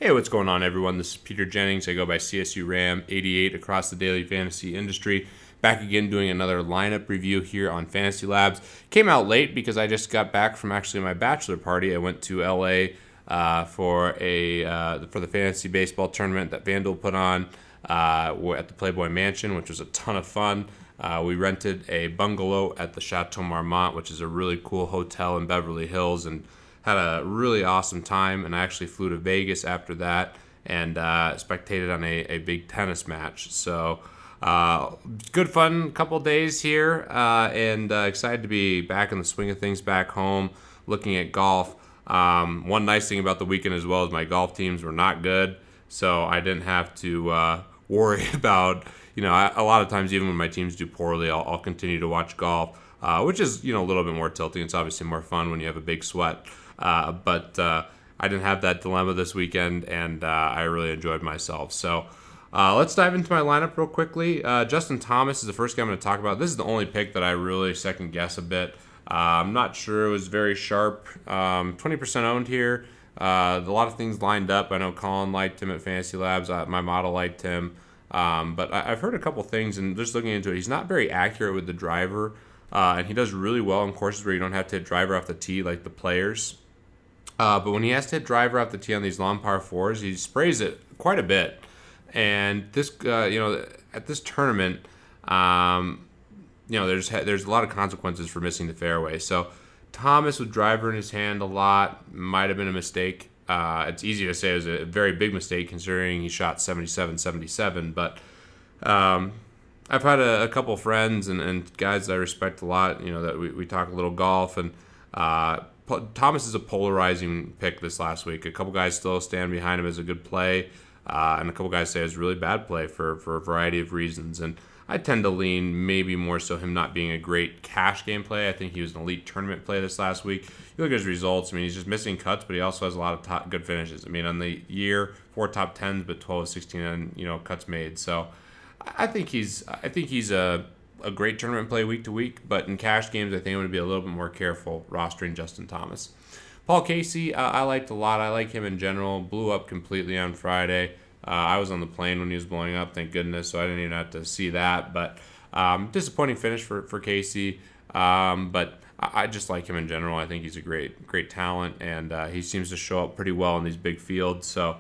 Hey, what's going on, everyone? This is Peter Jennings. I go by CSURAM88 across the daily fantasy industry. Back again doing another lineup review here on FantasyLabs. Came out late because I just got back from actually my bachelor party. I went to LA for the fantasy baseball tournament that Vandal put on at the Playboy Mansion, which was a ton of fun. We rented a bungalow at the Chateau Marmont, which is a really cool hotel in Beverly Hills, and had a really awesome time. And I actually flew to Vegas after that and spectated on a big tennis match. So good fun couple days here, and excited to be back in the swing of things back home, looking at golf. One nice thing about the weekend as well is my golf teams were not good, so I didn't have to worry about, a lot of times even when my teams do poorly, I'll continue to watch golf, which is, a little bit more tilting. It's obviously more fun when you have a big sweat. But I didn't have that dilemma this weekend, and I really enjoyed myself. So let's dive into my lineup real quickly. Justin Thomas is the first guy I'm going to talk about. This is the only pick that I really second guess a bit. I'm not sure. It was very sharp. 20% owned here. A lot of things lined up. I know Colin liked him at FantasyLabs. My model liked him. But I've heard a couple things, and just looking into it, he's not very accurate with the driver, and he does really well in courses where you don't have to hit driver off the tee like the players. But when he has to hit driver off the tee on these long par fours, he sprays it quite a bit. And this, at this tournament, there's a lot of consequences for missing the fairway. So Thomas with driver in his hand a lot might have been a mistake. It's easy to say it was a very big mistake considering he shot 77-77. But I've had a couple friends and guys that I respect a lot, that we talk a little golf, and Thomas is a polarizing pick this last week. A couple guys still stand behind him as a good play, and a couple guys say it's really bad play for a variety of reasons. And I tend to lean maybe more so him not being a great cash game play. I think he was an elite tournament play this last week. You look at his results. I mean, he's just missing cuts, but he also has a lot of good finishes. I mean, on the year, 4 top 10s, but 12 16 and cuts made. So I think he's a great tournament play week to week, but in cash games, I think I'm going to be a little bit more careful rostering Justin Thomas. Paul Casey, I liked a lot. I like him in general. Blew up completely on Friday. I was on the plane when he was blowing up, thank goodness, so I didn't even have to see that. But disappointing finish for Casey. But I just like him in general. I think he's a great talent, and he seems to show up pretty well in these big fields. So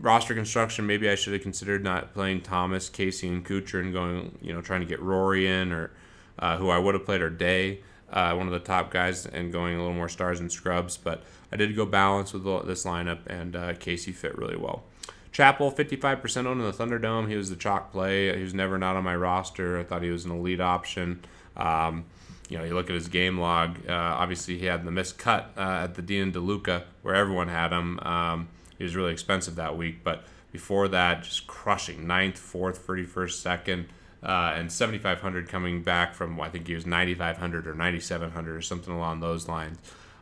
roster construction, maybe I should have considered not playing Thomas, Casey, and Kuchar and going, trying to get Rory in, or who I would have played, or Day, one of the top guys, and going a little more stars and scrubs. But I did go balance with this lineup, and Casey fit really well. Chappell, 55% owned in the Thunderdome. He was the chalk play. He was never not on my roster. I thought he was an elite option. You look at his game log. Obviously, he had the missed cut at the Dean DeLuca, where everyone had him. He was really expensive that week, but before that, just crushing 9th, 4th, 31st, 2nd, and 7,500 coming back from, I think he was 9,500 or 9,700 or something along those lines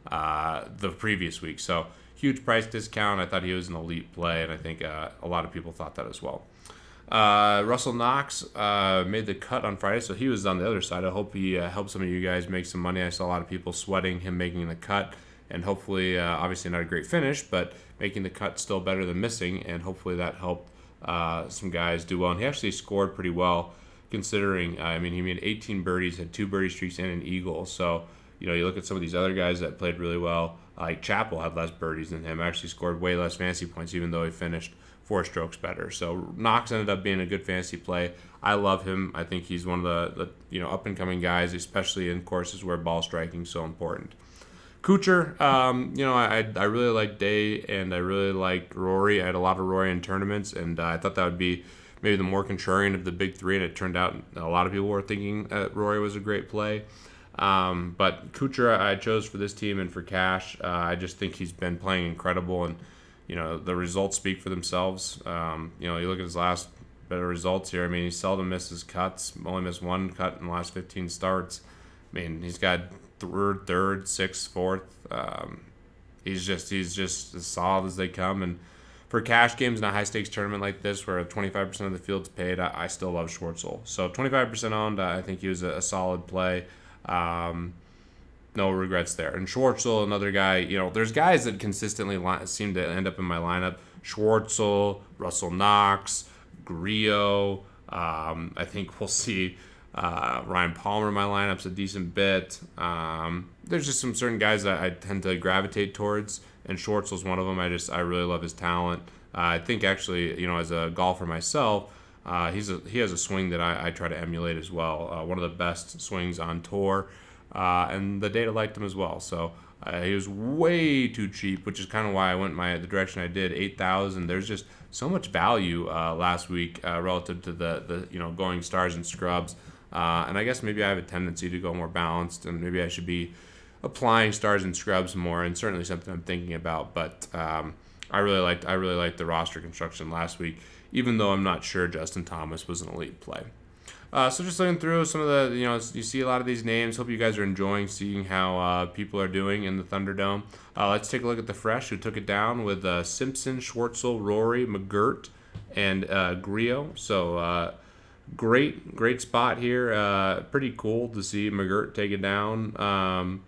the previous week. So huge price discount. I thought he was an elite play, and I think a lot of people thought that as well. Russell Knox made the cut on Friday, so he was on the other side. I hope he helped some of you guys make some money. I saw a lot of people sweating him making the cut, and hopefully, obviously not a great finish, but making the cut still better than missing, and hopefully that helped some guys do well. And he actually scored pretty well, considering, he made 18 birdies, had 2 birdie streaks and an eagle. So, you look at some of these other guys that played really well, like Chappell had less birdies than him, actually scored way less fantasy points, even though he finished 4 strokes better. So Knox ended up being a good fantasy play. I love him. I think he's one of the up-and-coming guys, especially in courses where ball striking is so important. Kuchar, I really like Day, and I really liked Rory. I had a lot of Rory in tournaments, and I thought that would be maybe the more contrarian of the big three, and it turned out a lot of people were thinking that Rory was a great play. But Kuchar I chose for this team and for cash. I just think he's been playing incredible, and the results speak for themselves. You look at his last bit of results here. He seldom misses cuts. Only missed 1 cut in the last 15 starts. He's got third, sixth, fourth. He's just as solid as they come. And for cash games in a high stakes tournament like this, where 25% of the field's paid, I still love Schwartzel. So 25% owned. I think he was a solid play. no regrets there. And Schwartzel, another guy, there's guys that consistently seem to end up in my lineup. Schwartzel, Russell Knox, Grillo. I think we'll see Ryan Palmer in my lineups a decent bit. There's just some certain guys that I tend to gravitate towards, and Schwartzel's one of them. I really love his talent. I think actually, as a golfer myself, he has a swing that I try to emulate as well. One of the best swings on tour, and the data liked him as well. So he was way too cheap, which is kind of why I went the direction I did, 8,000. There's just so much value last week relative to the going stars and scrubs. And I guess maybe I have a tendency to go more balanced, and maybe I should be applying stars and scrubs more, and certainly something I'm thinking about. But I really liked the roster construction last week, even though I'm not sure Justin Thomas was an elite play. So just looking through some of the, you see a lot of these names. Hope you guys are enjoying seeing how people are doing in the Thunderdome. Let's take a look at the fresh, who took it down with Simpson, Schwartzel, Rory, McGirt, and Grillo. So great spot here. Pretty cool to see McGirt take it down.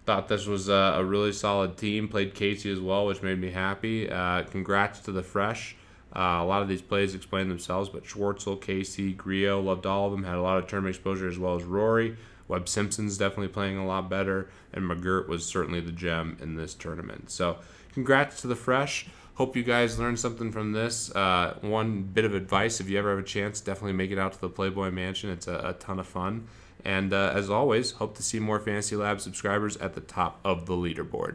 Thought this was a really solid team. Played Casey as well, which made me happy. Congrats to the fresh. A lot of these plays explain themselves, but Schwartzel, Casey, Grillo, loved all of them. Had a lot of tournament exposure as well as Rory. Webb Simpson's definitely playing a lot better, and McGirt was certainly the gem in this tournament. So congrats to the fresh. Hope you guys learned something from this. One bit of advice, if you ever have a chance, definitely make it out to the Playboy Mansion. It's a ton of fun. And as always, hope to see more Fantasy Labs subscribers at the top of the leaderboard.